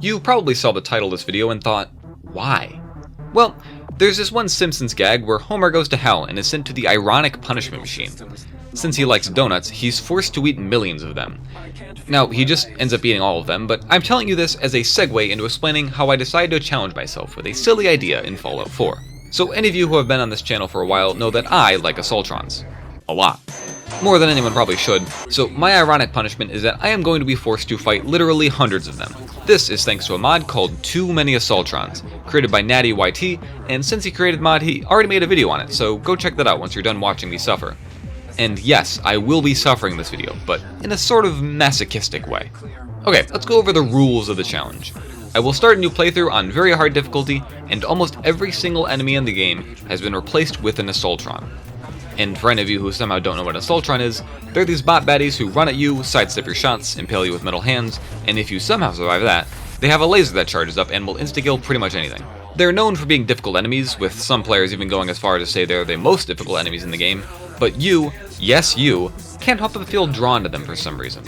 You probably saw the title of this video and thought, why? Well, there's this one Simpsons gag where Homer goes to hell and is sent to the ironic punishment machine. Since he likes donuts, he's forced to eat millions of them. Now, he just ends up eating all of them, but I'm telling you this as a segue into explaining how I decided to challenge myself with a silly idea in Fallout 4. So any of you who have been on this channel for a while know that I like Assaultrons. A lot. More than anyone probably should, so my ironic punishment is that I am going to be forced to fight literally hundreds of them. This is thanks to a mod called Too Many Assaultrons, created by NattyYT, and since he created the mod, he already made a video on it, so go check that out once you're done watching me suffer. And yes, I will be suffering in this video, but in a sort of masochistic way. Okay, let's go over the rules of the challenge. I will start a new playthrough on very hard difficulty, and almost every single enemy in the game has been replaced with an Assaultron. And for any of you who somehow don't know what an Assaultron is, they're these bot baddies who run at you, sidestep your shots, impale you with metal hands, and if you somehow survive that, they have a laser that charges up and will insta-kill pretty much anything. They're known for being difficult enemies, with some players even going as far as to say they're the most difficult enemies in the game, but you, yes you, can't help but feel drawn to them for some reason.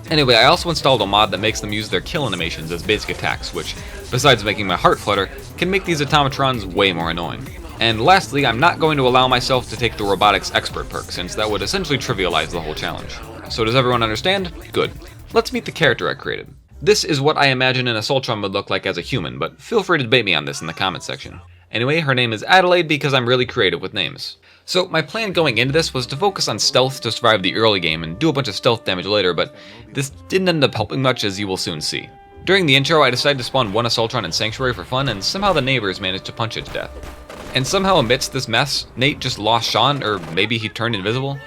Anyway, I also installed a mod that makes them use their kill animations as basic attacks, which, besides making my heart flutter, can make these automatrons way more annoying. And lastly, I'm not going to allow myself to take the Robotics Expert perk, since that would essentially trivialize the whole challenge. So does everyone understand? Good. Let's meet the character I created. This is what I imagine an Assaultron would look like as a human, but feel free to debate me on this in the comments section. Anyway, her name is Adelaide because I'm really creative with names. So my plan going into this was to focus on stealth to survive the early game and do a bunch of stealth damage later, but this didn't end up helping much, as you will soon see. During the intro, I decided to spawn one Assaultron in Sanctuary for fun, and somehow the neighbors managed to punch it to death. And somehow amidst this mess, Nate just lost Sean, or maybe he turned invisible?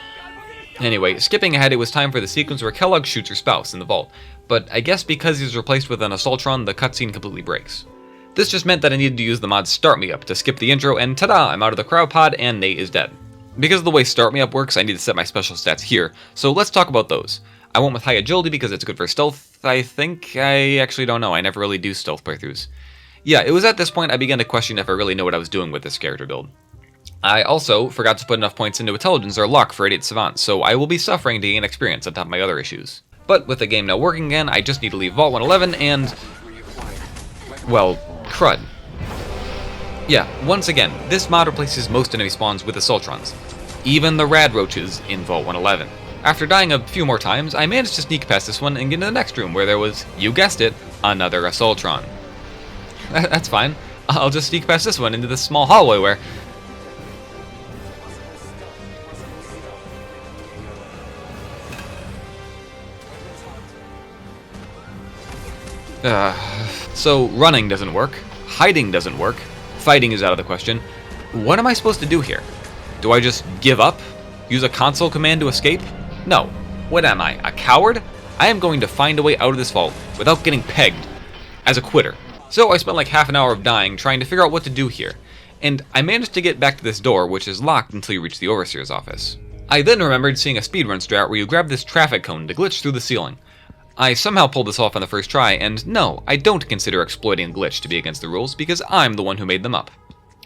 Anyway, skipping ahead, it was time for the sequence where Kellogg shoots her spouse in the vault, but I guess because he's replaced with an Assaultron, the cutscene completely breaks. This just meant that I needed to use the mod Start Me Up to skip the intro, and ta-da, I'm out of the cryo pod and Nate is dead. Because of the way Start Me Up works, I need to set my special stats here, so let's talk about those. I went with high agility because it's good for stealth, I think. I actually don't know, I never really do stealth playthroughs. Yeah, it was at this point I began to question if I really know what I was doing with this character build. I also forgot to put enough points into intelligence or luck for 88 savant, so I will be suffering to gain experience on top of my other issues. But with the game now working again, I just need to leave Vault 111 and... well, crud. Yeah, once again, this mod replaces most enemy spawns with Assaultrons. Even the rad roaches in Vault 111. After dying a few more times, I managed to sneak past this one and get into the next room where there was, you guessed it, another Assaultron. That's fine. I'll just sneak past this one into this small hallway where... So running doesn't work, hiding doesn't work, fighting is out of the question. What am I supposed to do here? Do I just give up? Use a console command to escape? No. What am I, a coward? I am going to find a way out of this vault without getting pegged as a quitter. So I spent like half an hour of dying trying to figure out what to do here, and I managed to get back to this door, which is locked until you reach the Overseer's office. I then remembered seeing a speedrun strat where you grab this traffic cone to glitch through the ceiling. I somehow pulled this off on the first try, and no, I don't consider exploiting a glitch to be against the rules because I'm the one who made them up.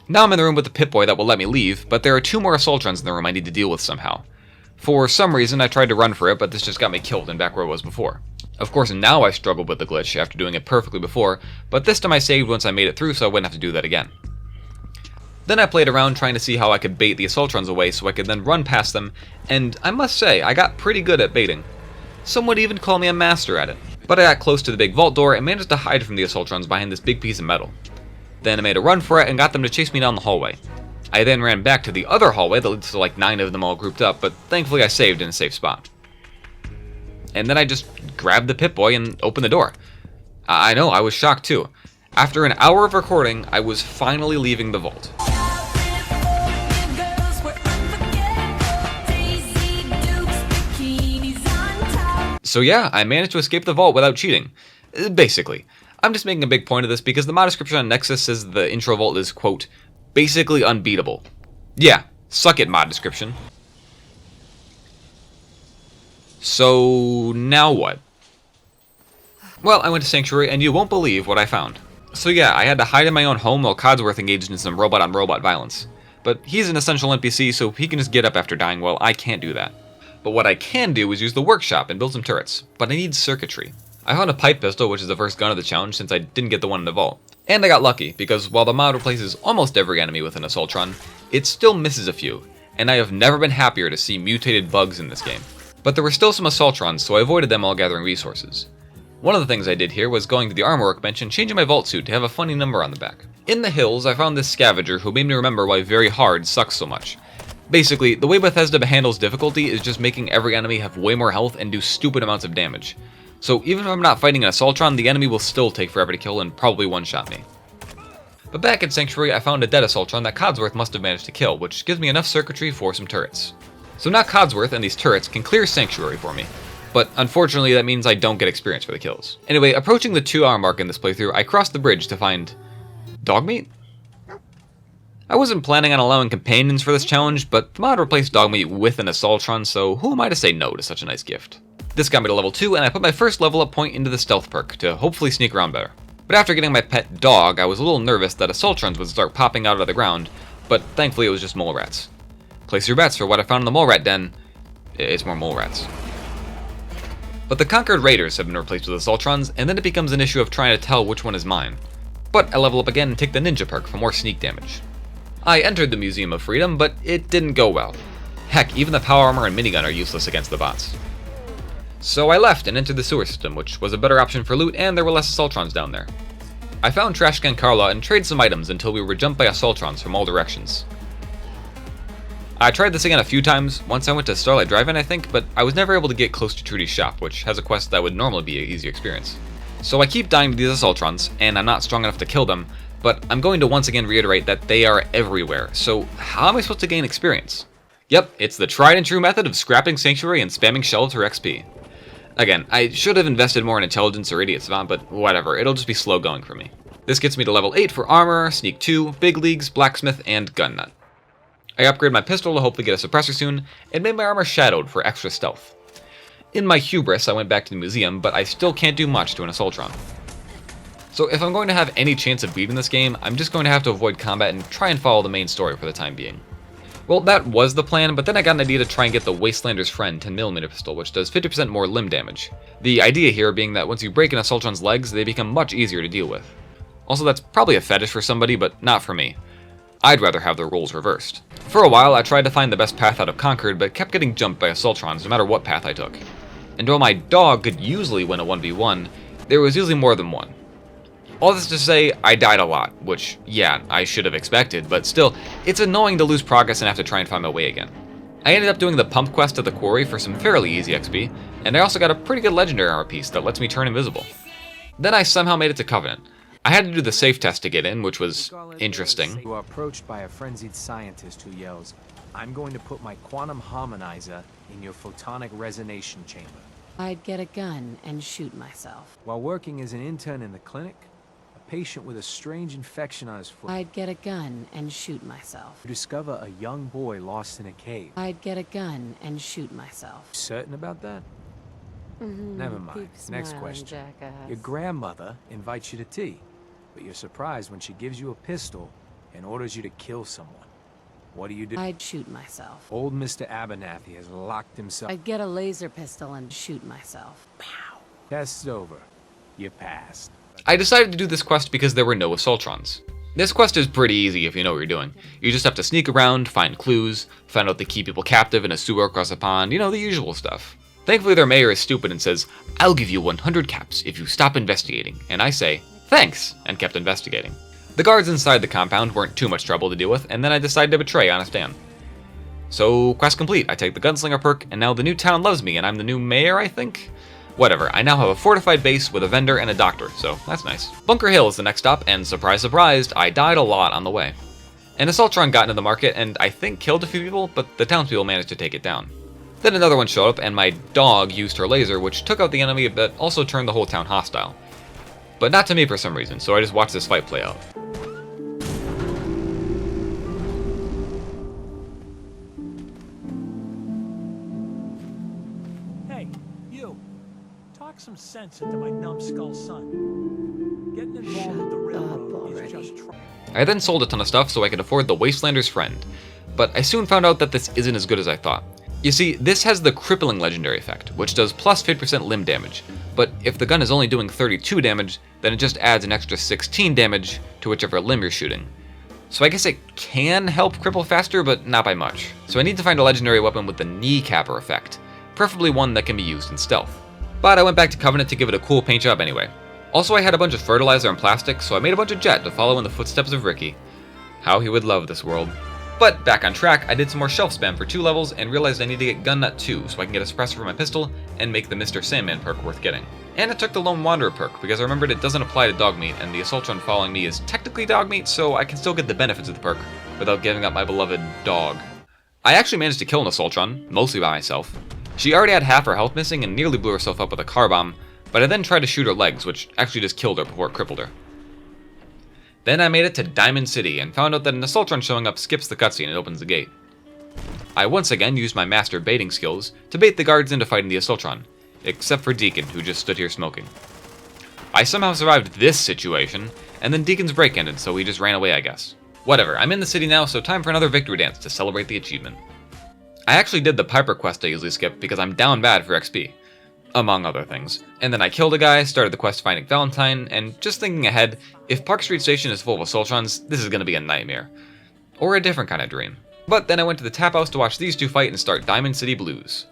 Now I'm in the room with the Pip-Boy that will let me leave, but there are two more Assaultrons in the room I need to deal with somehow. For some reason, I tried to run for it, but this just got me killed and back where I was before. Of course, now I struggled with the glitch after doing it perfectly before, but this time I saved once I made it through so I wouldn't have to do that again. Then I played around trying to see how I could bait the Assaultrons away so I could then run past them, and I must say, I got pretty good at baiting. Some would even call me a master at it. But I got close to the big vault door and managed to hide from the Assaultrons behind this big piece of metal. Then I made a run for it and got them to chase me down the hallway. I then ran back to the other hallway that leads to like 9 of them all grouped up, but thankfully I saved in a safe spot. And then I just grabbed the Pip-Boy and opened the door. I know, I was shocked too. After an hour of recording, I was finally leaving the vault. So yeah, I managed to escape the vault without cheating. Basically. I'm just making a big point of this because the mod description on Nexus says the intro vault is, quote, basically unbeatable. Yeah, suck it, mod description. So now what? Well, I went to Sanctuary and you won't believe what I found. So yeah, I had to hide in my own home while Codsworth engaged in some robot-on-robot violence. But he's an essential NPC, so he can just get up after dying, while I can't do that. But what I can do is use the workshop and build some turrets, but I need circuitry. I found a pipe pistol, which is the first gun of the challenge since I didn't get the one in the vault. And I got lucky, because while the mod replaces almost every enemy with an Assaultron, it still misses a few, and I have never been happier to see mutated bugs in this game. But there were still some Assaultrons, so I avoided them while gathering resources. One of the things I did here was going to the armor workbench and changing my vault suit to have a funny number on the back. In the hills, I found this scavenger who made me remember why very hard sucks so much. Basically, the way Bethesda handles difficulty is just making every enemy have way more health and do stupid amounts of damage. So even if I'm not fighting an Assaultron, the enemy will still take forever to kill and probably one-shot me. But back in Sanctuary, I found a dead Assaultron that Codsworth must have managed to kill, which gives me enough circuitry for some turrets. So now Codsworth and these turrets can clear Sanctuary for me, but unfortunately that means I don't get experience for the kills. Anyway, approaching the 2-hour mark in this playthrough, I crossed the bridge to find... dog meat? I wasn't planning on allowing companions for this challenge, but the mod replaced dog meat with an Assaultron, so who am I to say no to such a nice gift? This got me to level 2, and I put my first level up point into the stealth perk to hopefully sneak around better. But after getting my pet dog, I was a little nervous that Assaultrons would start popping out of the ground, but thankfully it was just mole rats. Place your bets for what I found in the mole rat den. It's more mole rats. But the Conquered Raiders have been replaced with Assaultrons, and then it becomes an issue of trying to tell which one is mine. But I level up again and take the ninja perk for more sneak damage. I entered the Museum of Freedom, but it didn't go well. Heck, even the power armor and minigun are useless against the bots. So I left and entered the sewer system, which was a better option for loot, and there were less Assaultrons down there. I found Trashcan Carla and traded some items until we were jumped by Assaultrons from all directions. I tried this again a few times. Once I went to Starlight Drive-In, I think, but I was never able to get close to Trudy's shop, which has a quest that would normally be an easier experience. So I keep dying to these Assaultrons, and I'm not strong enough to kill them, but I'm going to once again reiterate that they are everywhere, so how am I supposed to gain experience? Yep, it's the tried and true method of scrapping Sanctuary and spamming shelves for XP. Again, I should have invested more in Intelligence or Idiot Savant, but whatever, it'll just be slow going for me. This gets me to level 8 for Armor, Sneak 2, Big Leagues, Blacksmith, and Gun Nut. I upgrade my pistol to hopefully get a suppressor soon, and made my armor Shadowed for extra stealth. In my hubris, I went back to the museum, but I still can't do much to an Assaultron. So if I'm going to have any chance of beating this game, I'm just going to have to avoid combat and try and follow the main story for the time being. Well, that was the plan, but then I got an idea to try and get the Wastelander's Friend 10mm pistol, which does 50% more limb damage. The idea here being that once you break an Assaultron's legs, they become much easier to deal with. Also, that's probably a fetish for somebody, but not for me. I'd rather have the roles reversed. For a while, I tried to find the best path out of Conquered, but kept getting jumped by Assaultrons no matter what path I took. And while my dog could usually win a 1v1, there was usually more than one. All this to say, I died a lot, which, yeah, I should have expected, but still, it's annoying to lose progress and have to try and find my way again. I ended up doing the pump quest at the quarry for some fairly easy XP, and I also got a pretty good legendary armor piece that lets me turn invisible. Then I somehow made it to Covenant. I had to do the safe test to get in, which was interesting. You are approached by a frenzied scientist who yells, "I'm going to put my quantum harmonizer in your photonic resonation chamber." I'd get a gun and shoot myself. While working as an intern in the clinic, a patient with a strange infection on his foot. I'd get a gun and shoot myself. You discover a young boy lost in a cave. I'd get a gun and shoot myself. Certain about that? Never mind. Keep Next smiling, question. jackass. Your grandmother invites you to tea, but you're surprised when she gives you a pistol and orders you to kill someone. What do you do? I'd shoot myself. Old Mr. Abernathy has locked himself. I'd get a laser pistol and shoot myself. Pow. Test's over. You passed. I decided to do this quest because there were no Assaultrons. This quest is pretty easy if you know what you're doing. You just have to sneak around, find clues, find out they keep people captive in a sewer across a pond, you know, the usual stuff. Thankfully their mayor is stupid and says, "I'll give you 100 caps if you stop investigating," and I say, "Thanks," and kept investigating. The guards inside the compound weren't too much trouble to deal with, and then I decided to betray Honest Dan. So, quest complete, I take the Gunslinger perk, and now the new town loves me, and I'm the new mayor, I think? Whatever, I now have a fortified base with a vendor and a doctor, so that's nice. Bunker Hill is the next stop, and surprise surprise, I died a lot on the way. An Assaultron got into the market, and I think killed a few people, but the townspeople managed to take it down. Then another one showed up, and my dog used her laser, which took out the enemy, but also turned the whole town hostile. But not to me for some reason, so I just watched this fight play out. Hey, you. Talk some sense into my numbskull son. Getting involved with the railroad is just I then sold a ton of stuff so I could afford the Wastelander's Friend, but I soon found out that this isn't as good as I thought. You see, this has the crippling legendary effect, which does plus 50% limb damage, but if the gun is only doing 32 damage, then it just adds an extra 16 damage to whichever limb you're shooting. So I guess it can help cripple faster, but not by much. So I need to find a legendary weapon with the kneecapper effect, preferably one that can be used in stealth. But I went back to Covenant to give it a cool paint job anyway. Also, I had a bunch of fertilizer and plastic, so I made a bunch of jet to follow in the footsteps of Ricky. How he would love this world. But back on track, I did some more shelf spam for 2 levels and realized I need to get Gun Nut 2 so I can get a suppressor for my pistol and make the Mr. Sandman perk worth getting. And I took the Lone Wanderer perk because I remembered it doesn't apply to dog meat and the Assaultron following me is technically dog meat, so I can still get the benefits of the perk without giving up my beloved dog. I actually managed to kill an Assaultron, mostly by myself. She already had half her health missing and nearly blew herself up with a car bomb, but I then tried to shoot her legs, which actually just killed her before it crippled her. Then I made it to Diamond City and found out that an Assaultron showing up skips the cutscene and opens the gate. I once again used my master baiting skills to bait the guards into fighting the Assaultron, except for Deacon, who just stood here smoking. I somehow survived this situation, and then Deacon's break ended, so he just ran away, I guess. Whatever, I'm in the city now, so time for another victory dance to celebrate the achievement. I actually did the Piper quest I usually skip because I'm down bad for XP. Among other things. And then I killed a guy, started the quest finding Valentine, and just thinking ahead, if Park Street Station is full of Assaultrons, this is going to be a nightmare. Or a different kind of dream. But then I went to the tap house to watch these two fight and start Diamond City Blues.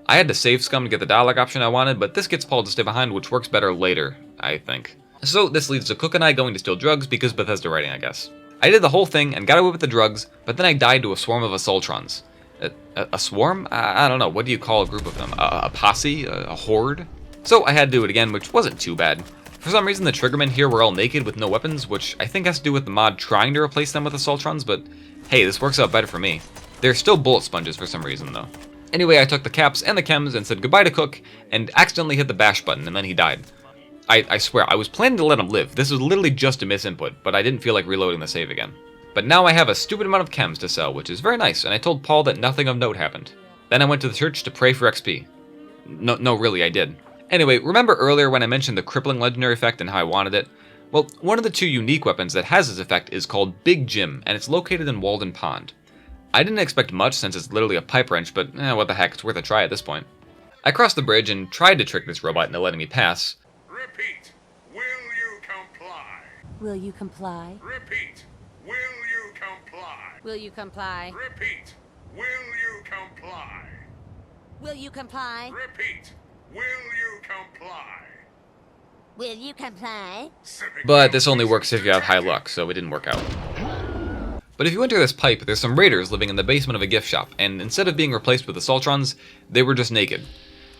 I had to save scum to get the dialogue option I wanted, but this gets Paul to stay behind, which works better later, I think. So this leads to Cook and I going to steal drugs because Bethesda writing, I guess. I did the whole thing and got away with the drugs, but then I died to a swarm of Assaultrons. A swarm? I don't know, what do you call a group of them? A posse? A horde? So I had to do it again, which wasn't too bad. For some reason the triggermen here were all naked with no weapons, which I think has to do with the mod trying to replace them with Assaultrons, but hey, this works out better for me. They're still bullet sponges for some reason though. Anyway, I took the caps and the chems and said goodbye to Cook, and accidentally hit the bash button, and then he died. I swear, I was planning to let him live. This was literally just a misinput, but I didn't feel like reloading the save again. But now I have a stupid amount of chems to sell, which is very nice, and I told Paul that nothing of note happened. Then I went to the church to pray for XP. No, really, I did. Anyway, remember earlier when I mentioned the crippling legendary effect and how I wanted it? Well, one of the 2 unique weapons that has this effect is called Big Jim, and it's located in Walden Pond. I didn't expect much since it's literally a pipe wrench, but what the heck, it's worth a try at this point. I crossed the bridge and tried to trick this robot into letting me pass. Repeat, will you comply? Will you comply? Repeat, will you comply? Will you comply? Repeat, will you comply? Will you comply? Repeat, will you comply? Will you comply? But this only works if you have high luck, so it didn't work out. But if you enter this pipe, there's some raiders living in the basement of a gift shop, and instead of being replaced with Assaultrons, they were just naked.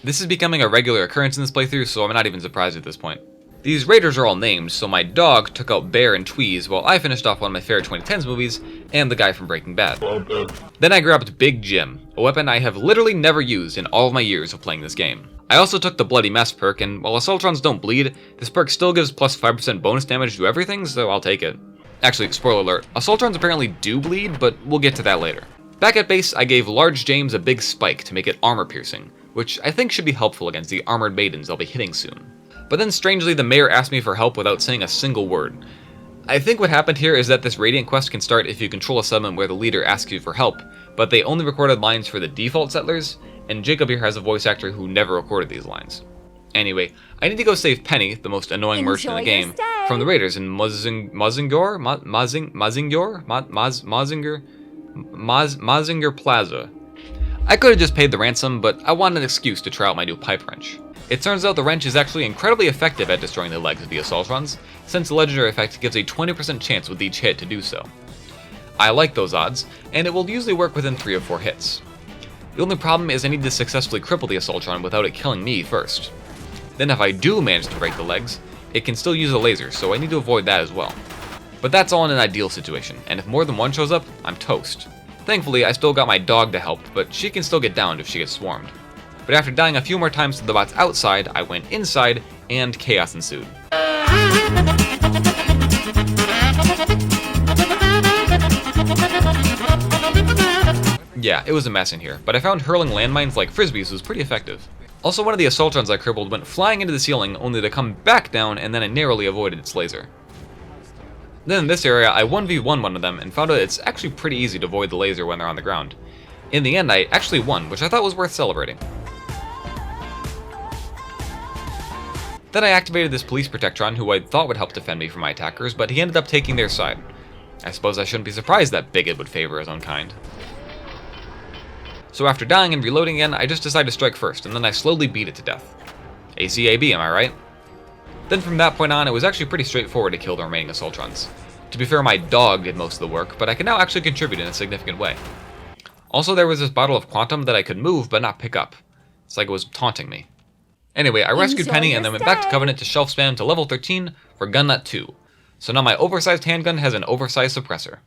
This is becoming a regular occurrence in this playthrough, so I'm not even surprised at this point. These raiders are all named, so my dog took out Bear and Tweez while I finished off one of my favorite 2010s movies, and the guy from Breaking Bad. Then I grabbed Big Jim, a weapon I have literally never used in all of my years of playing this game. I also took the Bloody Mess perk, and while Assaultrons don't bleed, this perk still gives plus 5% bonus damage to everything, so I'll take it. Actually, spoiler alert, Assaultrons apparently do bleed, but we'll get to that later. Back at base, I gave Large James a big spike to make it armor piercing, which I think should be helpful against the armored maidens I'll be hitting soon. But then strangely, the mayor asked me for help without saying a single word. I think what happened here is that this Radiant quest can start if you control a settlement where the leader asks you for help, but they only recorded lines for the default settlers, and Jacob here has a voice actor who never recorded these lines. Anyway, I need to go save Penny, the most annoying merchant in the game, from the raiders in Mazinger Plaza. I could have just paid the ransom, but I wanted an excuse to try out my new pipe wrench. It turns out the wrench is actually incredibly effective at destroying the legs of the Assaultrons, since the legendary effect gives a 20% chance with each hit to do so. I like those odds, and it will usually work within 3 or 4 hits. The only problem is I need to successfully cripple the Assaultron without it killing me first. Then if I do manage to break the legs, it can still use a laser, so I need to avoid that as well. But that's all in an ideal situation, and if more than one shows up, I'm toast. Thankfully, I still got my dog to help, but she can still get downed if she gets swarmed. But after dying a few more times to the bots outside, I went inside, and chaos ensued. Yeah, it was a mess in here, but I found hurling landmines like frisbees was pretty effective. Also, one of the Assaultrons I crippled went flying into the ceiling, only to come back down, and then I narrowly avoided its laser. Then in this area, I 1v1 one of them, and found out it's actually pretty easy to avoid the laser when they're on the ground. In the end, I actually won, which I thought was worth celebrating. Then I activated this police protectron who I thought would help defend me from my attackers, but he ended up taking their side. I suppose I shouldn't be surprised that Bigot would favor his own kind. So after dying and reloading again, I just decided to strike first, and then I slowly beat it to death. ACAB, am I right? Then from that point on, it was actually pretty straightforward to kill the remaining Assaultrons. To be fair, my dog did most of the work, but I can now actually contribute in a significant way. Also, there was this bottle of Quantum that I could move but not pick up. It's like it was taunting me. Anyway, I rescued Penny and then went back to Covenant to shelf spam to level 13 for Gun Nut 2. So now my oversized handgun has an oversized suppressor.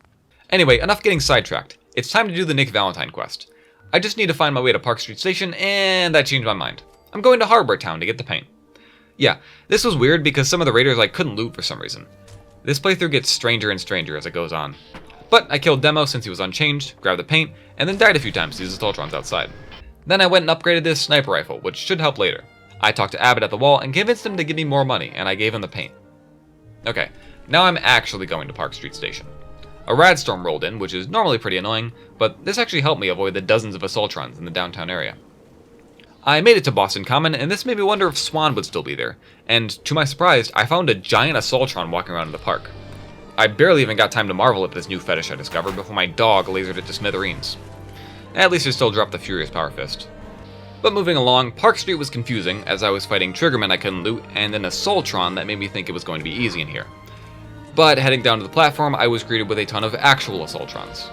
Anyway, enough getting sidetracked. It's time to do the Nick Valentine quest. I just need to find my way to Park Street Station, and I changed my mind. I'm going to Harbor Town to get the paint. Yeah, this was weird because some of the raiders I couldn't loot for some reason. This playthrough gets stranger and stranger as it goes on. But I killed Demo since he was unchanged, grabbed the paint, and then died a few times to these Assaultrons outside. Then I went and upgraded this sniper rifle, which should help later. I talked to Abbott at the wall and convinced him to give me more money, and I gave him the paint. Okay, now I'm actually going to Park Street Station. A radstorm rolled in, which is normally pretty annoying, but this actually helped me avoid the dozens of Assaultrons in the downtown area. I made it to Boston Common, and this made me wonder if Swan would still be there, and to my surprise, I found a giant Assaultron walking around in the park. I barely even got time to marvel at this new fetish I discovered before my dog lasered it to smithereens. At least I still dropped the Furious Power Fist. But moving along, Park Street was confusing, as I was fighting Triggermen I couldn't loot, and an Assaultron that made me think it was going to be easy in here. But heading down to the platform, I was greeted with a ton of actual Assaultrons.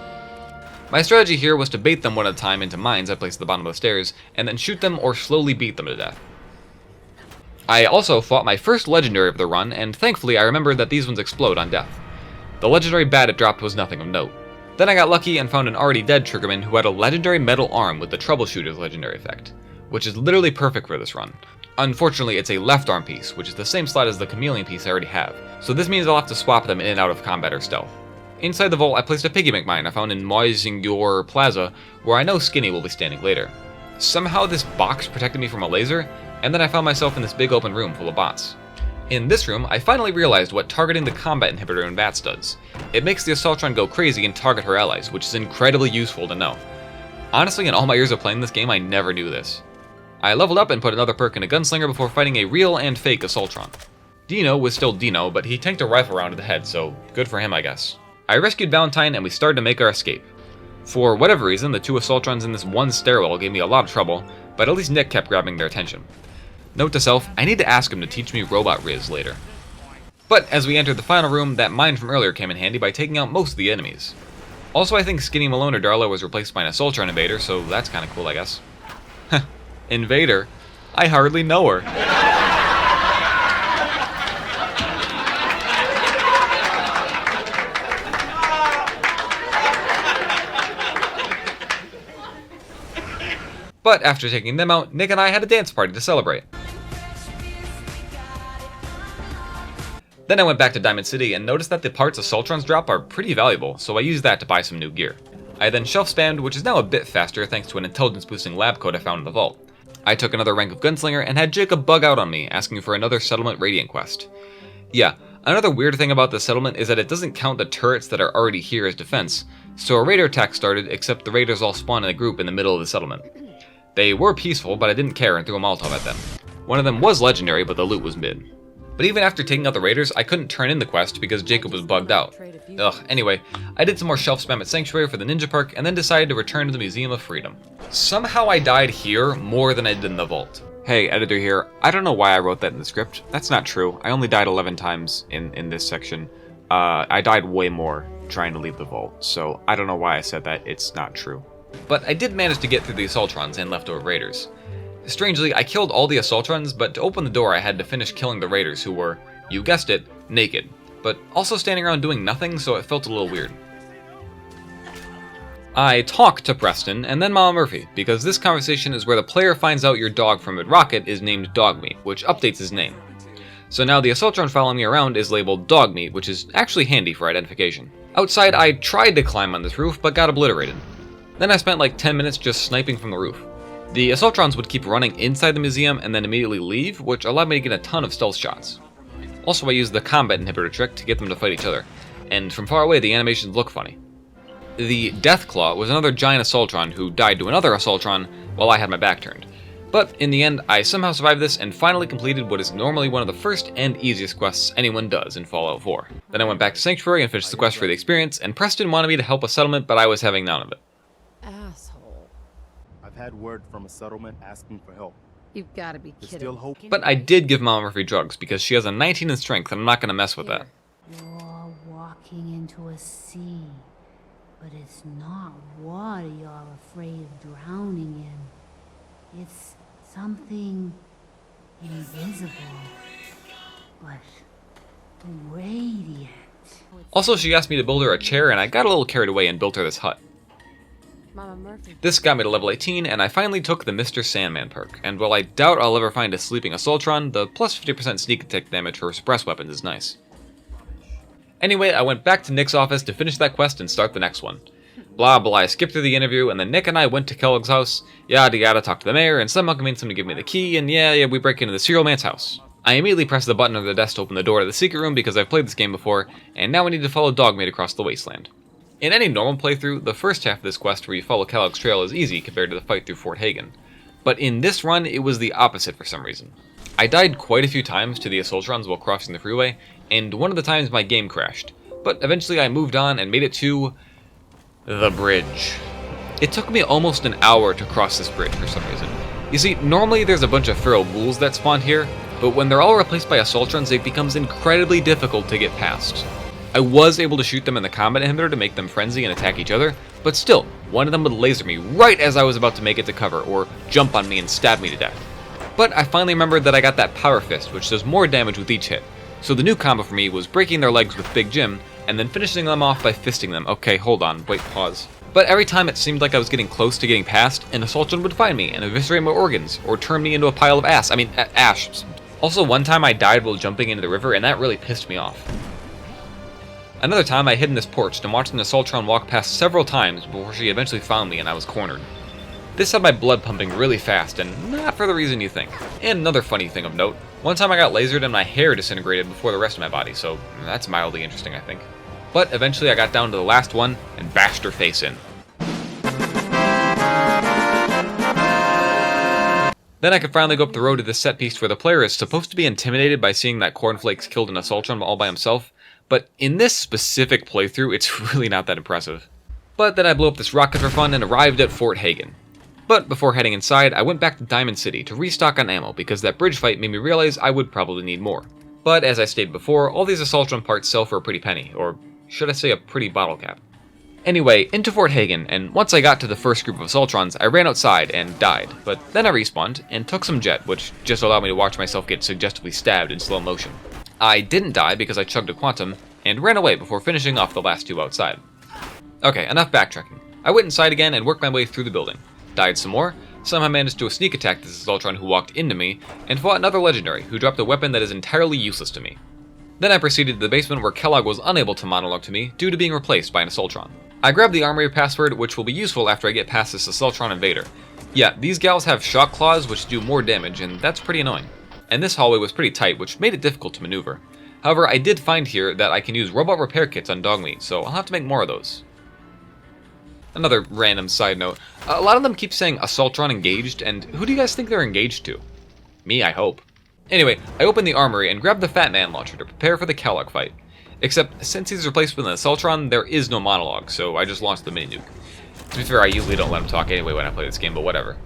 My strategy here was to bait them one at a time into mines I placed at the bottom of the stairs, and then shoot them or slowly beat them to death. I also fought my first legendary of the run, and thankfully I remembered that these ones explode on death. The legendary bat it dropped was nothing of note. Then I got lucky and found an already dead Triggerman who had a legendary metal arm with the Troubleshooter's legendary effect, which is literally perfect for this run. Unfortunately, it's a left arm piece, which is the same slot as the Chameleon piece I already have, so this means I'll have to swap them in and out of combat or stealth. Inside the vault, I placed a piggy mine I found in Moisinger Plaza, where I know Skinny will be standing later. Somehow this box protected me from a laser, and then I found myself in this big open room full of bots. In this room, I finally realized what targeting the combat inhibitor in bats does. It makes the Assaultron go crazy and target her allies, which is incredibly useful to know. Honestly, in all my years of playing this game, I never knew this. I leveled up and put another perk in a gunslinger before fighting a real and fake Assaultron. Dino was still Dino, but he tanked a rifle round to the head, so good for him, I guess. I rescued Valentine and we started to make our escape. For whatever reason, the two Assaultrons in this one stairwell gave me a lot of trouble, but at least Nick kept grabbing their attention. Note to self, I need to ask him to teach me Robot Riz later. But as we entered the final room, that mine from earlier came in handy by taking out most of the enemies. Also, I think Skinny Malone or Darla was replaced by an Assaultron invader, so that's kinda cool, I guess. Heh, invader? I hardly know her. But after taking them out, Nick and I had a dance party to celebrate. Then I went back to Diamond City and noticed that the parts Assaultrons drop are pretty valuable, so I used that to buy some new gear. I then shelf spammed, which is now a bit faster thanks to an intelligence boosting lab coat I found in the vault. I took another rank of Gunslinger and had Jacob bug out on me, asking for another Settlement Radiant quest. Yeah, another weird thing about the settlement is that it doesn't count the turrets that are already here as defense, so a raider attack started except the raiders all spawned in a group in the middle of the settlement. They were peaceful, but I didn't care and threw a Molotov at them. One of them was legendary, but the loot was mid. But even after taking out the raiders, I couldn't turn in the quest because Jacob was bugged out. Ugh, anyway, I did some more shelf spam at Sanctuary for the Ninja Park and then decided to return to the Museum of Freedom. Somehow I died here more than I did in the vault. Hey, editor here, I don't know why I wrote that in the script. That's not true. I only died 11 times in this section. I died way more trying to leave the vault, so I don't know why I said that. It's not true. But I did manage to get through the Assaultrons and leftover raiders. Strangely, I killed all the Assaultrons, but to open the door I had to finish killing the raiders who were, you guessed it, naked, but also standing around doing nothing, so it felt a little weird. I talked to Preston and then Mama Murphy, because this conversation is where the player finds out your dog from Mid-Rocket is named Dogmeat, which updates his name. So now the Assaultron following me around is labeled Dogmeat, which is actually handy for identification. Outside, I tried to climb on this roof, but got obliterated. Then I spent like 10 minutes just sniping from the roof. The Assaultrons would keep running inside the museum and then immediately leave, which allowed me to get a ton of stealth shots. Also, I used the combat inhibitor trick to get them to fight each other, and from far away the animations look funny. The Deathclaw was another giant Assaultron who died to another Assaultron while I had my back turned. But in the end, I somehow survived this and finally completed what is normally one of the first and easiest quests anyone does in Fallout 4. Then I went back to Sanctuary and finished the quest for the experience, and Preston wanted me to help a settlement, but I was having none of it. Asshole. I've had word from a settlement asking for help. You've got to be There's kidding. still hope. But I did give Mama Murphy drugs because she has a 19 in strength and I'm not going to mess with that. You're walking into a sea, but it's not water you're afraid of drowning in. It's something invisible, but radiant. Also, she asked me to build her a chair and I got a little carried away and built her this hut. Mama Murphy. This got me to level 18 and I finally took the Mr. Sandman perk, and while I doubt I'll ever find a sleeping Assaultron, the plus 50% sneak attack damage for suppressed weapons is nice. Anyway, I went back to Nick's office to finish that quest and start the next one. Blah blah, I skipped through the interview, and then Nick and I went to Kellogg's house, yada yada, talked to the mayor, and somehow convinced him to give me the key, and yeah, we break into the serial man's house. I immediately pressed the button on the desk to open the door to the secret room because I've played this game before, and now I need to follow Dogmeat across the wasteland. In any normal playthrough, the first half of this quest where you follow Kellogg's trail is easy compared to the fight through Fort Hagen. But in this run, it was the opposite for some reason. I died quite a few times to the Assaultrons while crossing the freeway, and one of the times my game crashed. But eventually I moved on and made it to the bridge. It took me almost an hour to cross this bridge for some reason. You see, normally there's a bunch of feral ghouls that spawn here, but when they're all replaced by Assaultrons, it becomes incredibly difficult to get past. I was able to shoot them in the combat inhibitor to make them frenzy and attack each other, but still, one of them would laser me right as I was about to make it to cover, or jump on me and stab me to death. But I finally remembered that I got that Power Fist, which does more damage with each hit. So the new combo for me was breaking their legs with Big Jim, and then finishing them off by fisting them. Okay, hold on, wait, pause. But every time it seemed like I was getting close to getting past, an Assaultron would find me and eviscerate my organs, or turn me into a pile of ash. Also, one time I died while jumping into the river, and that really pissed me off. Another time I hid in this porch and watched an Assaultron walk past several times before she eventually found me and I was cornered. This had my blood pumping really fast, and not for the reason you think. And another funny thing of note, one time I got lasered and my hair disintegrated before the rest of my body, so that's mildly interesting, I think. But eventually I got down to the last one and bashed her face in. Then I could finally go up the road to this set piece where the player is supposed to be intimidated by seeing that Cornflakes killed an Assaultron all by himself, but in this specific playthrough, it's really not that impressive. But then I blew up this rocket for fun and arrived at Fort Hagen. But before heading inside, I went back to Diamond City to restock on ammo because that bridge fight made me realize I would probably need more. But as I stated before, all these Assaultron parts sell for a pretty penny, or should I say a pretty bottle cap. Anyway, into Fort Hagen, and once I got to the first group of Assaultrons, I ran outside and died, but then I respawned and took some jet, which just allowed me to watch myself get suggestively stabbed in slow motion. I didn't die because I chugged a quantum, and ran away before finishing off the last two outside. Okay, enough backtracking. I went inside again and worked my way through the building. Died some more, somehow managed to sneak attack this Assaultron who walked into me, and fought another legendary who dropped a weapon that is entirely useless to me. Then I proceeded to the basement where Kellogg was unable to monologue to me due to being replaced by an Assaultron. I grabbed the armory password, which will be useful after I get past this Assaultron invader. Yeah, these gals have shock claws which do more damage, and that's pretty annoying. And this hallway was pretty tight, which made it difficult to maneuver. However, I did find here that I can use robot repair kits on Dogmeat, so I'll have to make more of those. Another random side note, a lot of them keep saying Assaultron engaged, and who do you guys think they're engaged to? Me, I hope. Anyway, I opened the armory and grabbed the Fat Man launcher to prepare for the Kellogg fight. Except, since he's replaced with an Assaultron, there is no monologue, so I just launched the mini-nuke. To be fair, I usually don't let him talk anyway when I play this game, but whatever.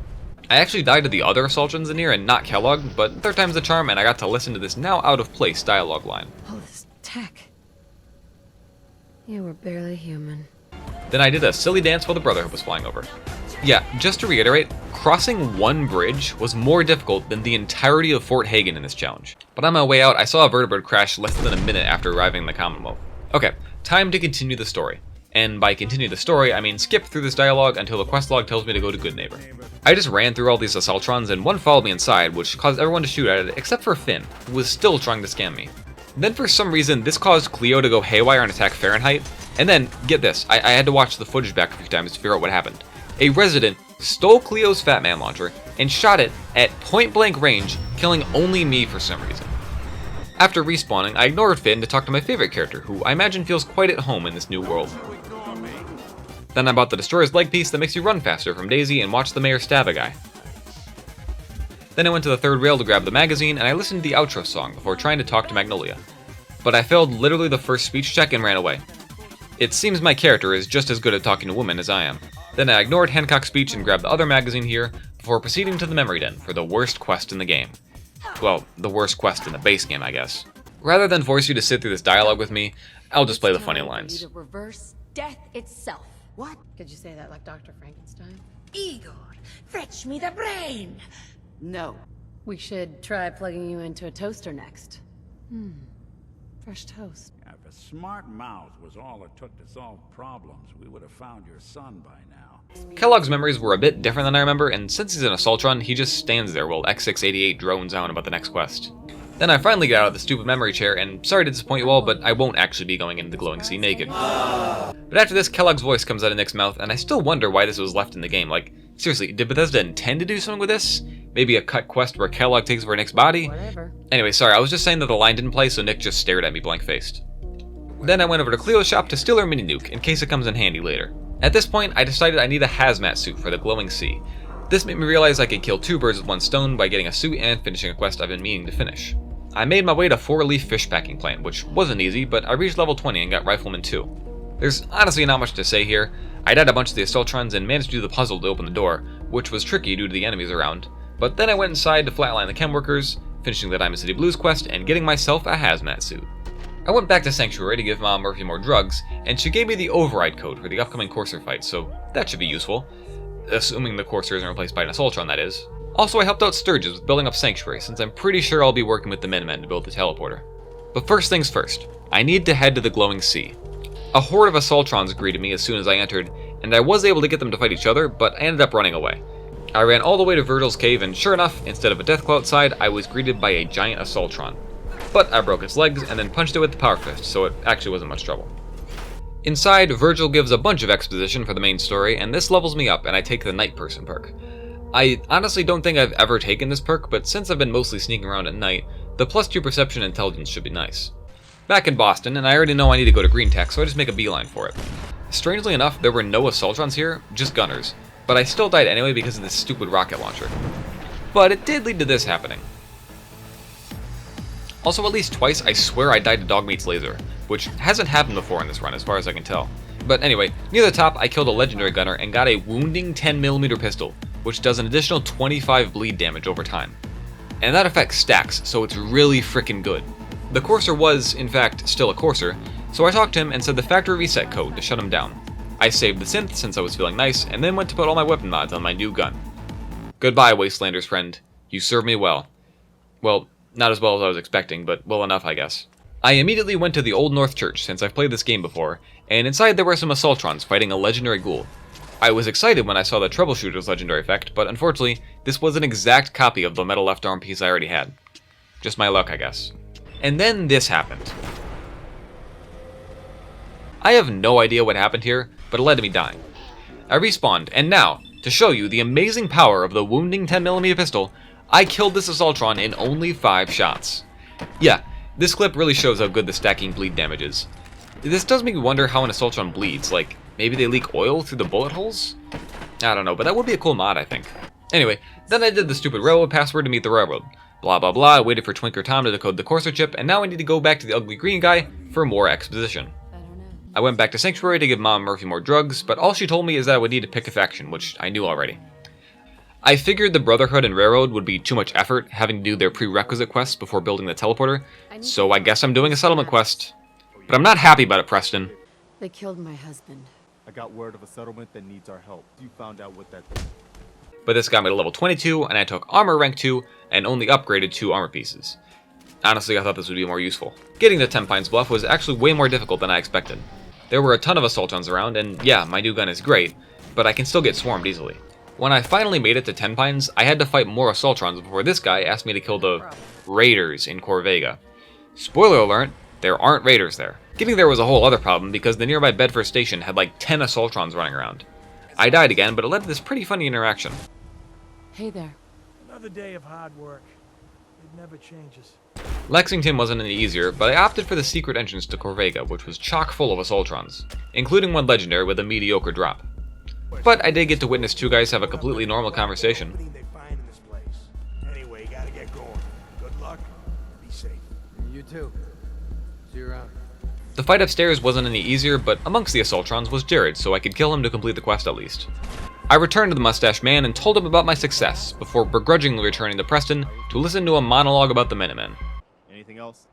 I actually died to the other Assaultrons in here and not Kellogg, but third time's the charm, and I got to listen to this now out-of-place dialogue line. All this tech. You were barely human. Then I did a silly dance while the Brotherhood was flying over. Yeah, just to reiterate, crossing one bridge was more difficult than the entirety of Fort Hagen in this challenge. But on my way out, I saw a vertebrate crash less than a minute after arriving in the Commonwealth. Okay, time to continue the story. And by continue the story, I mean skip through this dialogue until the quest log tells me to go to Good Neighbor. I just ran through all these Assaultrons and one followed me inside, which caused everyone to shoot at it except for Finn, who was still trying to scam me. Then for some reason, this caused Cleo to go haywire and attack Fahrenheit, and then, get this, I had to watch the footage back a few times to figure out what happened. A resident stole Cleo's Fat Man launcher and shot it at point-blank range, killing only me for some reason. After respawning, I ignored Finn to talk to my favorite character, who I imagine feels quite at home in this new world. Then I bought the Destroyer's leg piece that makes you run faster from Daisy and watch the mayor stab a guy. Then I went to the third rail to grab the magazine, and I listened to the outro song before trying to talk to Magnolia. But I failed literally the first speech check and ran away. It seems my character is just as good at talking to women as I am. Then I ignored Hancock's speech and grabbed the other magazine here, before proceeding to the memory den for the worst quest in the game. Well, the worst quest in the base game, I guess. Rather than force you to sit through this dialogue with me, I'll just play the funny lines. You to reverse death itself. What? Could you say that like Dr. Frankenstein? Igor, fetch me the brain! No. We should try plugging you into a toaster next. Fresh toast. If a smart mouth was all it took to solve problems, we would have found your son by now. Kellogg's memories were a bit different than I remember, and since he's an Assaultron, he just stands there while X688 drones on about the next quest. Then I finally got out of the stupid memory chair, and sorry to disappoint you all, but I won't actually be going into the glowing sea naked. But after this, Kellogg's voice comes out of Nick's mouth, and I still wonder why this was left in the game. Like, seriously, did Bethesda intend to do something with this? Maybe a cut quest where Kellogg takes over Nick's body? Whatever. Anyway, sorry, I was just saying that the line didn't play, so Nick just stared at me blank-faced. Then I went over to Cleo's shop to steal her mini nuke, in case it comes in handy later. At this point, I decided I need a hazmat suit for the glowing sea. This made me realize I could kill 2 birds with 1 stone by getting a suit and finishing a quest I've been meaning to finish. I made my way to 4-leaf fish packing plant, which wasn't easy, but I reached level 20 and got Rifleman 2. There's honestly not much to say here. I died a bunch of the Assaultrons and managed to do the puzzle to open the door, which was tricky due to the enemies around. But then I went inside to flatline the chem workers, finishing the Diamond City Blues quest, and getting myself a hazmat suit. I went back to Sanctuary to give Mom Murphy more drugs, and she gave me the override code for the upcoming Courser fight, so that should be useful. Assuming the Courser isn't replaced by an Assaultron, that is. Also, I helped out Sturgis with building up Sanctuary, since I'm pretty sure I'll be working with the Minutemen to build the teleporter. But first things first, I need to head to the glowing sea. A horde of Assaultrons greeted me as soon as I entered, and I was able to get them to fight each other, but I ended up running away. I ran all the way to Virgil's cave, and sure enough, instead of a Deathclaw outside, I was greeted by a giant Assaultron. But I broke its legs and then punched it with the Power Fist, so it actually wasn't much trouble. Inside, Virgil gives a bunch of exposition for the main story, and this levels me up and I take the Night Person perk. I honestly don't think I've ever taken this perk, but since I've been mostly sneaking around at night, the +2 perception and intelligence should be nice. Back in Boston, and I already know I need to go to Green Tech, so I just make a beeline for it. Strangely enough, there were no Assaultrons here, just gunners, but I still died anyway because of this stupid rocket launcher. But it did lead to this happening. Also, at least twice, I swear I died to Dogmeat's laser, which hasn't happened before in this run as far as I can tell. But anyway, near the top, I killed a legendary gunner and got a wounding 10mm pistol, which does an additional 25 bleed damage over time. And that effect stacks, so it's really frickin' good. The Courser was, in fact, still a Courser, so I talked to him and said the factory reset code to shut him down. I saved the synth since I was feeling nice, and then went to put all my weapon mods on my new gun. Goodbye, Wastelander's friend. You served me well. Well, not as well as I was expecting, but well enough, I guess. I immediately went to the Old North Church since I've played this game before, and inside there were some Assaultrons fighting a legendary ghoul. I was excited when I saw the Troubleshooter's legendary effect, but unfortunately, this was an exact copy of the metal left arm piece I already had. Just my luck, I guess. And then this happened. I have no idea what happened here, but it led to me dying. I respawned, and now, to show you the amazing power of the wounding 10mm pistol, I killed this Assaultron in only 5 shots. Yeah, this clip really shows how good the stacking bleed damage is. This does make me wonder how an Assaultron bleeds, like, maybe they leak oil through the bullet holes? I don't know, but that would be a cool mod, I think. Anyway, then I did the stupid railroad password to meet the railroad. Blah blah blah, I waited for Twinker Tom to decode the Courser chip, and now I need to go back to the ugly green guy for more exposition. I went back to Sanctuary to give Mom Murphy more drugs, but all she told me is that I would need to pick a faction, which I knew already. I figured the Brotherhood and Railroad would be too much effort having to do their prerequisite quests before building the teleporter, so I guess I'm doing a settlement quest. But I'm not happy about it, Preston. They killed my husband. I got word of a settlement that needs our help. You found out what that is. But this got me to level 22, and I took Armor rank 2, and only upgraded 2 armor pieces. Honestly, I thought this would be more useful. Getting to 10 Pines Bluff was actually way more difficult than I expected. There were a ton of Assaultrons around, and yeah, my new gun is great, but I can still get swarmed easily. When I finally made it to 10 Pines, I had to fight more Assaultrons before this guy asked me to kill the Raiders in Corvega. Spoiler alert, there aren't Raiders there. Getting there was a whole other problem because the nearby Bedford station had like 10 Assaultrons running around. I died again, but it led to this pretty funny interaction. Hey there. Another day of hard work. It never changes. Lexington wasn't any easier, but I opted for the secret entrance to Corvega, which was chock full of Assaultrons, including one legendary with a mediocre drop. But I did get to witness two guys have a completely normal conversation. Anyway, gotta get going. Good luck. Be safe. You too. See you around. The fight upstairs wasn't any easier, but amongst the Assaultrons was Jared, so I could kill him to complete the quest at least. I returned to the mustache man and told him about my success, before begrudgingly returning to Preston to listen to a monologue about the Minutemen. Anything else?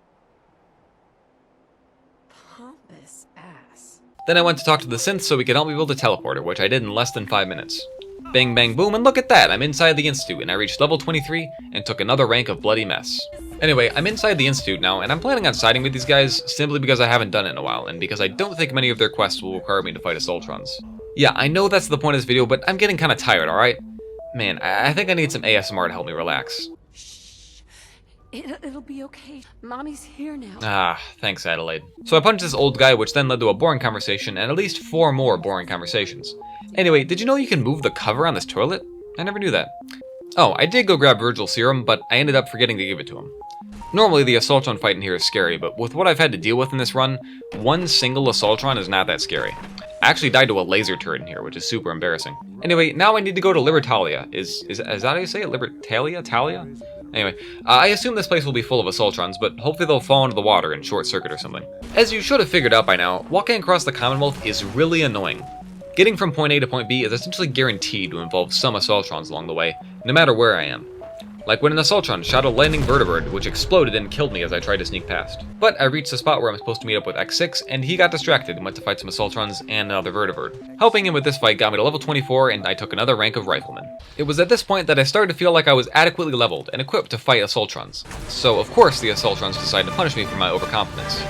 Pompous ass. Then I went to talk to the synth so we could help me build a teleporter, which I did in less than 5 minutes. Bang bang boom, and look at that, I'm inside the Institute, and I reached level 23 and took another rank of bloody mess. Anyway, I'm inside the Institute now, and I'm planning on siding with these guys simply because I haven't done it in a while, and because I don't think many of their quests will require me to fight Assaultrons. Yeah, I know that's the point of this video, but I'm getting kinda tired, alright? Man, I think I need some ASMR to help me relax. It'll be okay. Mommy's here now. Ah, thanks Adelaide. So I punched this old guy, which then led to a boring conversation, and at least 4 more boring conversations. Anyway, did you know you can move the cover on this toilet? I never knew that. Oh, I did go grab Virgil's serum, but I ended up forgetting to give it to him. Normally the Assaultron fight in here is scary, but with what I've had to deal with in this run, one single Assaultron is not that scary. I actually died to a laser turret in here, which is super embarrassing. Anyway, now I need to go to Libertalia. Is that how you say it? Libertalia? Talia? Anyway, I assume this place will be full of Assaultrons, but hopefully they'll fall into the water and short circuit or something. As you should have figured out by now, walking across the Commonwealth is really annoying. Getting from point A to point B is essentially guaranteed to involve some Assaultrons along the way, no matter where I am. Like when an Assaultron shot a lightning vertibird, which exploded and killed me as I tried to sneak past. But I reached the spot where I'm supposed to meet up with X6, and he got distracted and went to fight some Assaultrons and another vertibird. Helping him with this fight got me to level 24, and I took another rank of Rifleman. It was at this point that I started to feel like I was adequately leveled and equipped to fight Assaultrons. So of course the Assaultrons decided to punish me for my overconfidence.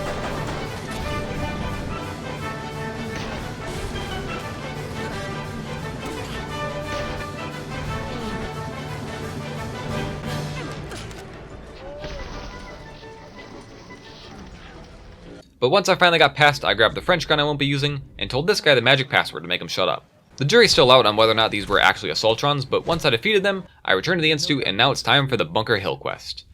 But once I finally got past, I grabbed the French gun I won't be using, and told this guy the magic password to make him shut up. The jury's still out on whether or not these were actually Assaultrons, but once I defeated them, I returned to the Institute, and now it's time for the Bunker Hill quest.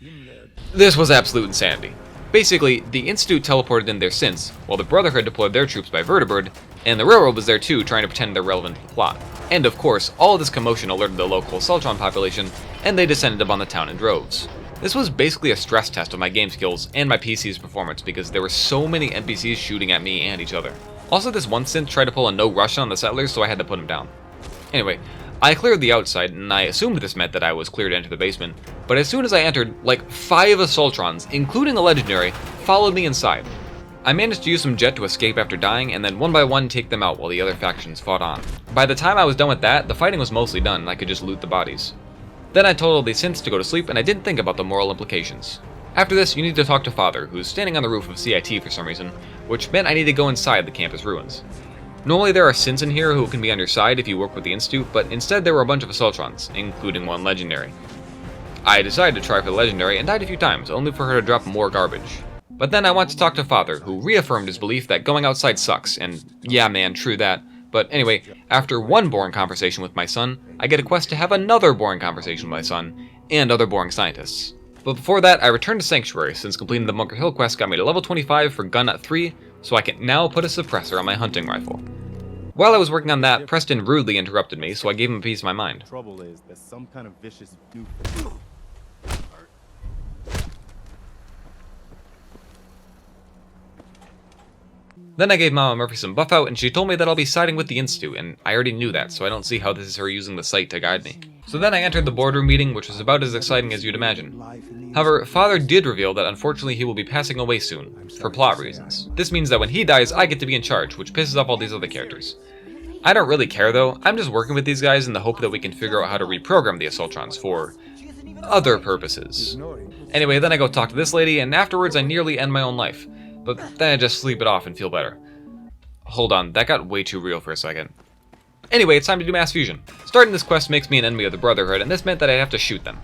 This was absolute insanity. Basically, the Institute teleported in their synths, while the Brotherhood deployed their troops by vertibird, and the Railroad was there too, trying to pretend they're relevant to the plot. And of course, all of this commotion alerted the local Assaultron population, and they descended upon the town in droves. This was basically a stress test of my game skills and my PC's performance because there were so many NPCs shooting at me and each other. Also, this one synth tried to pull a no rush on the settlers, so I had to put him down. Anyway, I cleared the outside, and I assumed this meant that I was clear to enter the basement, but as soon as I entered, like 5 Assaultrons, including a legendary, followed me inside. I managed to use some jet to escape after dying, and then one by one take them out while the other factions fought on. By the time I was done with that, the fighting was mostly done, and I could just loot the bodies. Then I told all these synths to go to sleep, and I didn't think about the moral implications. After this, you need to talk to Father, who's standing on the roof of CIT for some reason, which meant I need to go inside the campus ruins. Normally there are synths in here who can be on your side if you work with the Institute, but instead there were a bunch of Assaultrons, including one legendary. I decided to try for the legendary and died a few times, only for her to drop more garbage. But then I went to talk to Father, who reaffirmed his belief that going outside sucks, and yeah man, true that. But anyway, after one boring conversation with my son, I get a quest to have another boring conversation with my son, and other boring scientists. But before that, I returned to Sanctuary, since completing the Bunker Hill quest got me to level 25 for gun at 3, so I can now put a suppressor on my hunting rifle. While I was working on that, Preston rudely interrupted me, so I gave him a piece of my mind. Trouble is that some kind of vicious dude. Then I gave Mama Murphy some buff out, and she told me that I'll be siding with the Institute, and I already knew that, so I don't see how this is her using the site to guide me. So then I entered the boardroom meeting, which was about as exciting as you'd imagine. However, Father did reveal that unfortunately he will be passing away soon, for plot reasons. This means that when he dies, I get to be in charge, which pisses off all these other characters. I don't really care though, I'm just working with these guys in the hope that we can figure out how to reprogram the Assaultrons for other purposes. Anyway, then I go talk to this lady, and afterwards I nearly end my own life. But then I just sleep it off and feel better. Hold on, that got way too real for a second. Anyway, it's time to do mass fusion. Starting this quest makes me an enemy of the Brotherhood, and this meant that I'd have to shoot them.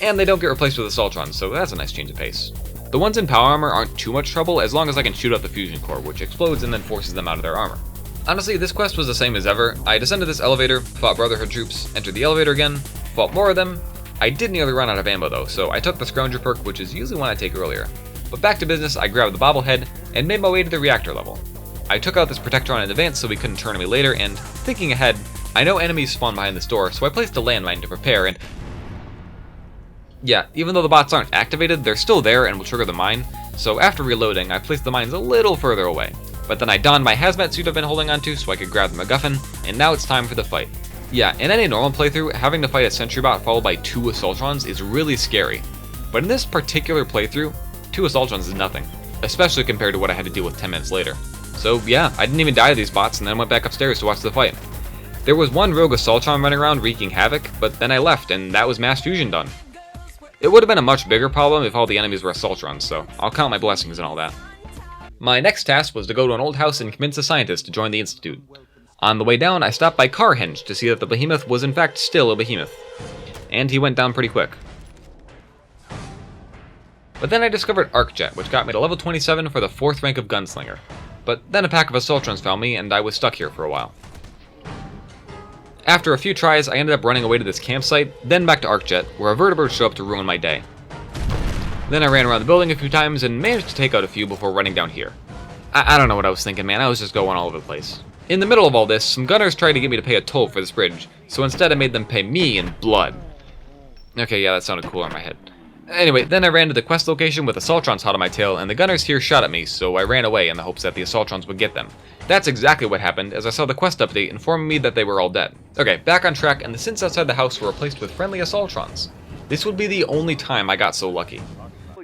And they don't get replaced with Assaultrons, so that's a nice change of pace. The ones in power armor aren't too much trouble as long as I can shoot out the fusion core, which explodes and then forces them out of their armor. Honestly, this quest was the same as ever. I descended this elevator, fought Brotherhood troops, entered the elevator again, fought more of them, I did nearly run out of ammo though, so I took the Scrounger perk, which is usually one I take earlier. But back to business, I grabbed the bobblehead and made my way to the reactor level. I took out this Protectron in advance so we couldn't turn me later, and thinking ahead, I know enemies spawn behind this door, so I placed a landmine to prepare, and yeah, even though the bots aren't activated, they're still there and will trigger the mine, so after reloading, I placed the mines a little further away. But then I donned my hazmat suit I've been holding onto so I could grab the MacGuffin, and now it's time for the fight. Yeah, in any normal playthrough, having to fight a sentry bot followed by 2 Assaultrons is really scary. But in this particular playthrough, 2 Assaultrons is nothing, especially compared to what I had to deal with 10 minutes later. So yeah, I didn't even die to these bots and then went back upstairs to watch the fight. There was one rogue Assaultron running around wreaking havoc, but then I left and that was mass fusion done. It would have been a much bigger problem if all the enemies were Assaultrons, so I'll count my blessings and all that. My next task was to go to an old house and convince a scientist to join the Institute. On the way down, I stopped by Carhenge to see that the behemoth was in fact still a behemoth. And he went down pretty quick. But then I discovered Arcjet, which got me to level 27 for the 4th rank of Gunslinger. But then a pack of Assaultrons found me, and I was stuck here for a while. After a few tries, I ended up running away to this campsite, then back to Arcjet, where a vertibird showed up to ruin my day. Then I ran around the building a few times and managed to take out a few before running down here. I don't know what I was thinking, man, I was just going all over the place. In the middle of all this, some gunners tried to get me to pay a toll for this bridge, so instead I made them pay me in blood. Okay, yeah, that sounded cool in my head. Anyway, then I ran to the quest location with Assaultrons hot on my tail, and the gunners here shot at me, so I ran away in the hopes that the Assaultrons would get them. That's exactly what happened, as I saw the quest update informing me that they were all dead. Okay, back on track, and the synths outside the house were replaced with friendly Assaultrons. This would be the only time I got so lucky.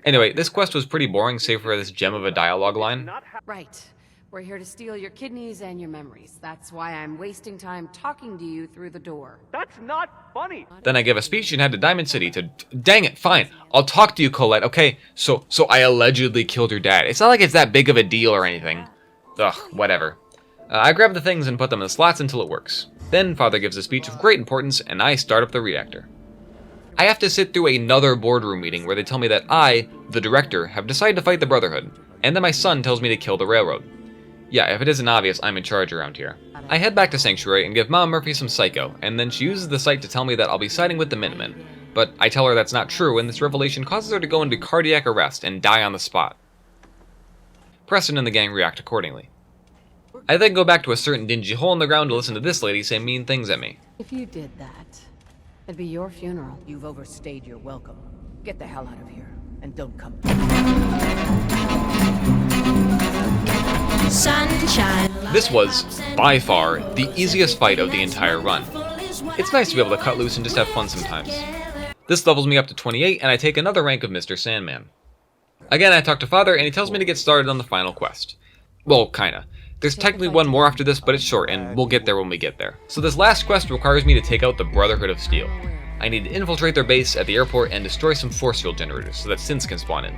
Anyway, this quest was pretty boring, save for this gem of a dialogue line. Right. We're here to steal your kidneys and your memories. That's why I'm wasting time talking to you through the door. That's not funny. Then I gave a speech and head to Diamond City to... Dang it, fine. I'll talk to you, Colette, okay? So I allegedly killed your dad. It's not like it's that big of a deal or anything. Ugh, whatever. I grab the things and put them in the slots until it works. Then Father gives a speech of great importance and I start up the reactor. I have to sit through another boardroom meeting where they tell me that I, the director, have decided to fight the Brotherhood, and then my son tells me to kill the railroad. Yeah, if it isn't obvious, I'm in charge around here. I head back to Sanctuary and give Mom Murphy some psycho, and then she uses the site to tell me that I'll be siding with the Minutemen. But I tell her that's not true, and this revelation causes her to go into cardiac arrest and die on the spot. Preston and the gang react accordingly. I then go back to a certain dingy hole in the ground to listen to this lady say mean things at me. If you did that, it'd be your funeral. You've overstayed your welcome. Get the hell out of here, and don't come. This was, by far, the easiest fight of the entire run. It's nice to be able to cut loose and just have fun sometimes. This levels me up to 28, and I take another rank of Mr. Sandman. Again, I talk to Father, and he tells me to get started on the final quest. Well, kinda. There's technically one more after this, but it's short, and we'll get there when we get there. So this last quest requires me to take out the Brotherhood of Steel. I need to infiltrate their base at the airport and destroy some force field generators so that synths can spawn in.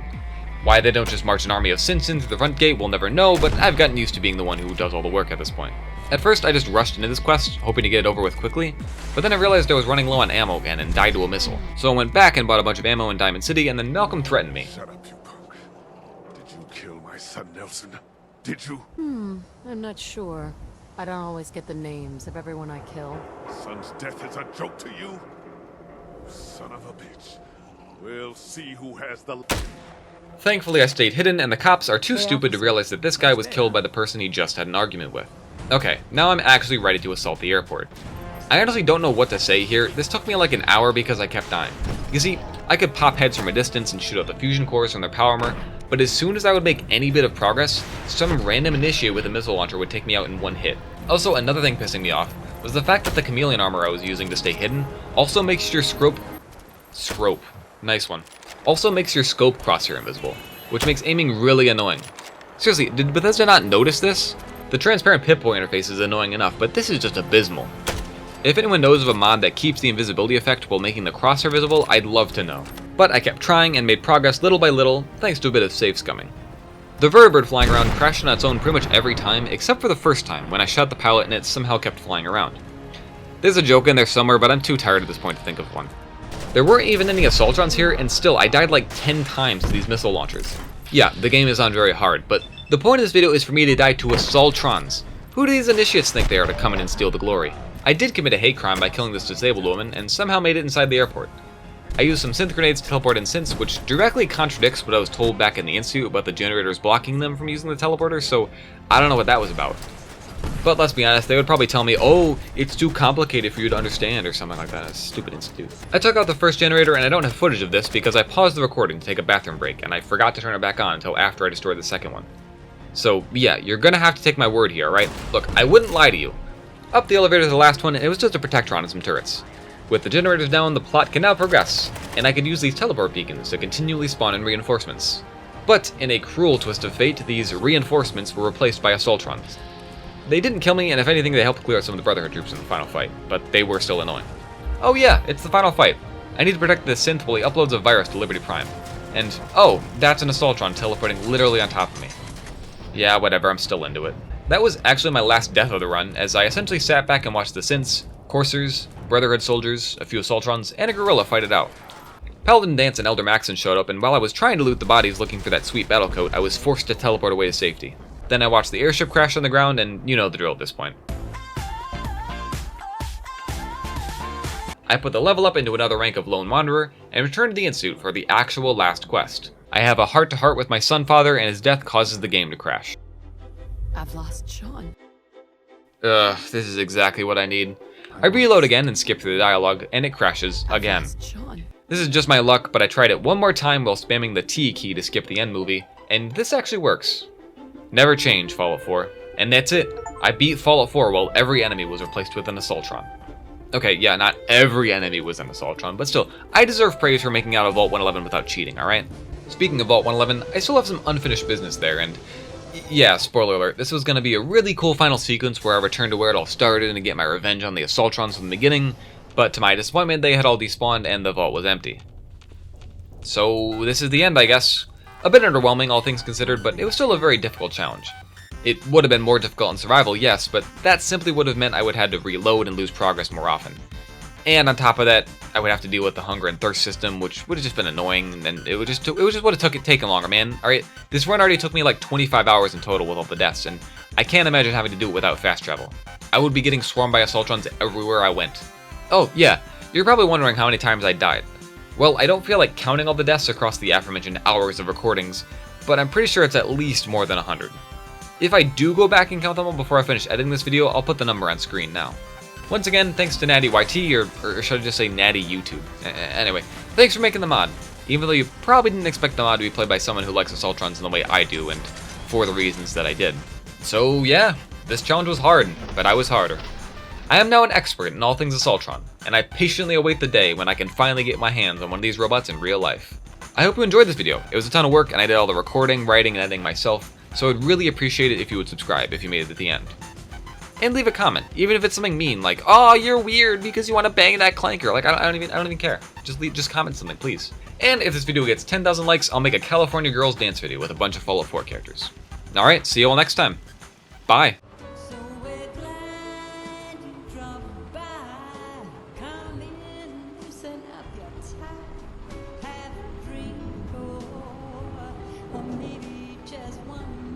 Why they don't just march an army of synths in through the front gate, we'll never know, but I've gotten used to being the one who does all the work at this point. At first, I just rushed into this quest, hoping to get it over with quickly, but then I realized I was running low on ammo again and died to a missile. So I went back and bought a bunch of ammo in Diamond City, and then Malcolm threatened me. Shut up, you punk. Did you kill my son, Nelson? Did you? I'm not sure. I don't always get the names of everyone I kill. Son's death is a joke to you? Son of a bitch. We'll see who has the... Thankfully, I stayed hidden, and the cops are too stupid to realize that this guy was killed by the person he just had an argument with. Okay, now I'm actually ready to assault the airport. I honestly don't know what to say here. This took me like an hour because I kept dying. You see, I could pop heads from a distance and shoot out the fusion cores from their power armor, but as soon as I would make any bit of progress, some random initiate with a missile launcher would take me out in one hit. Also, another thing pissing me off was the fact that the chameleon armor I was using to stay hidden also makes your scope crosshair invisible, which makes aiming really annoying. Seriously, did Bethesda not notice this? The transparent Pip-Boy interface is annoying enough, but this is just abysmal. If anyone knows of a mod that keeps the invisibility effect while making the crosshair visible, I'd love to know. But I kept trying and made progress little by little, thanks to a bit of safe scumming. The vertibird flying around crashed on its own pretty much every time, except for the first time, when I shot the pilot and it somehow kept flying around. There's a joke in there somewhere, but I'm too tired at this point to think of one. There weren't even any Assaultrons here, and still, I died like 10 times to these missile launchers. Yeah, the game is on very hard, but the point of this video is for me to die to Assaultrons. Who do these initiates think they are to come in and steal the glory? I did commit a hate crime by killing this disabled woman, and somehow made it inside the airport. I used some synth grenades to teleport in synths, which directly contradicts what I was told back in the institute about the generators blocking them from using the teleporter, so I don't know what that was about. But let's be honest, they would probably tell me, oh, it's too complicated for you to understand or something like that. Stupid institute. I took out the first generator, and I don't have footage of this because I paused the recording to take a bathroom break, and I forgot to turn it back on until after I destroyed the second one. So yeah, you're gonna have to take my word here, alright? Look, I wouldn't lie to you. Up the elevator to the last one, and it was just a Protectron and some turrets. With the generators down, the plot can now progress, and I could use these teleport beacons to continually spawn in reinforcements. But in a cruel twist of fate, these reinforcements were replaced by Assaultrons. They didn't kill me, and if anything, they helped clear out some of the Brotherhood troops in the final fight, but they were still annoying. Oh yeah, it's the final fight. I need to protect the synth while he uploads a virus to Liberty Prime. And, oh, that's an Assaultron teleporting literally on top of me. Yeah, whatever, I'm still into it. That was actually my last death of the run, as I essentially sat back and watched the synths, coursers, Brotherhood soldiers, a few Assaultrons, and a gorilla fight it out. Paladin Dance and Elder Maxon showed up, and while I was trying to loot the bodies looking for that sweet battle coat, I was forced to teleport away to safety. Then I watched the airship crash on the ground, and you know the drill at this point. I put the level up into another rank of Lone Wanderer, and returned to the Institute for the actual last quest. I have a heart-to-heart with my Sunfather, and his death causes the game to crash. I've lost Sean. This is exactly what I need. I reload again and skip through the dialogue, and it crashes again. This is just my luck, but I tried it one more time while spamming the T key to skip the end movie, and this actually works. Never change, Fallout 4. And that's it. I beat Fallout 4 while every enemy was replaced with an Assaultron. Okay, yeah, not every enemy was an Assaultron, but still, I deserve praise for making out of Vault 111 without cheating, alright? Speaking of Vault 111, I still have some unfinished business there, and yeah, spoiler alert, this was going to be a really cool final sequence where I return to where it all started and get my revenge on the Assaultrons from the beginning, but to my disappointment, they had all despawned and the vault was empty. So this is the end, I guess. A bit underwhelming, all things considered, but it was still a very difficult challenge. It would have been more difficult in survival, yes, but that simply would have meant I would have had to reload and lose progress more often. And on top of that, I would have to deal with the hunger and thirst system, which would have just been annoying, and it would just would have taken longer, man. Alright, this run already took me like 25 hours in total with all the deaths, and I can't imagine having to do it without fast travel. I would be getting swarmed by Assaultrons everywhere I went. Oh, yeah, you're probably wondering how many times I died. Well, I don't feel like counting all the deaths across the aforementioned hours of recordings, but I'm pretty sure it's at least more than 100. If I do go back and count them all before I finish editing this video, I'll put the number on screen now. Once again, thanks to Natty YT, or should I just say Natty YouTube. Anyway, thanks for making the mod, even though you probably didn't expect the mod to be played by someone who likes Assaultrons in the way I do, and for the reasons that I did. So yeah, this challenge was hard, but I was harder. I am now an expert in all things Assaultron, and I patiently await the day when I can finally get my hands on one of these robots in real life. I hope you enjoyed this video. It was a ton of work, and I did all the recording, writing, and editing myself, so I'd really appreciate it if you would subscribe if you made it to the end. And leave a comment, even if it's something mean, like, "Oh, you're weird because you want to bang that clanker." Like, I don't even care. Just comment something, please. And if this video gets 10,000 likes, I'll make a California Girls dance video with a bunch of Fallout 4 characters. Alright, see you all next time. Bye. Have a drink or maybe just one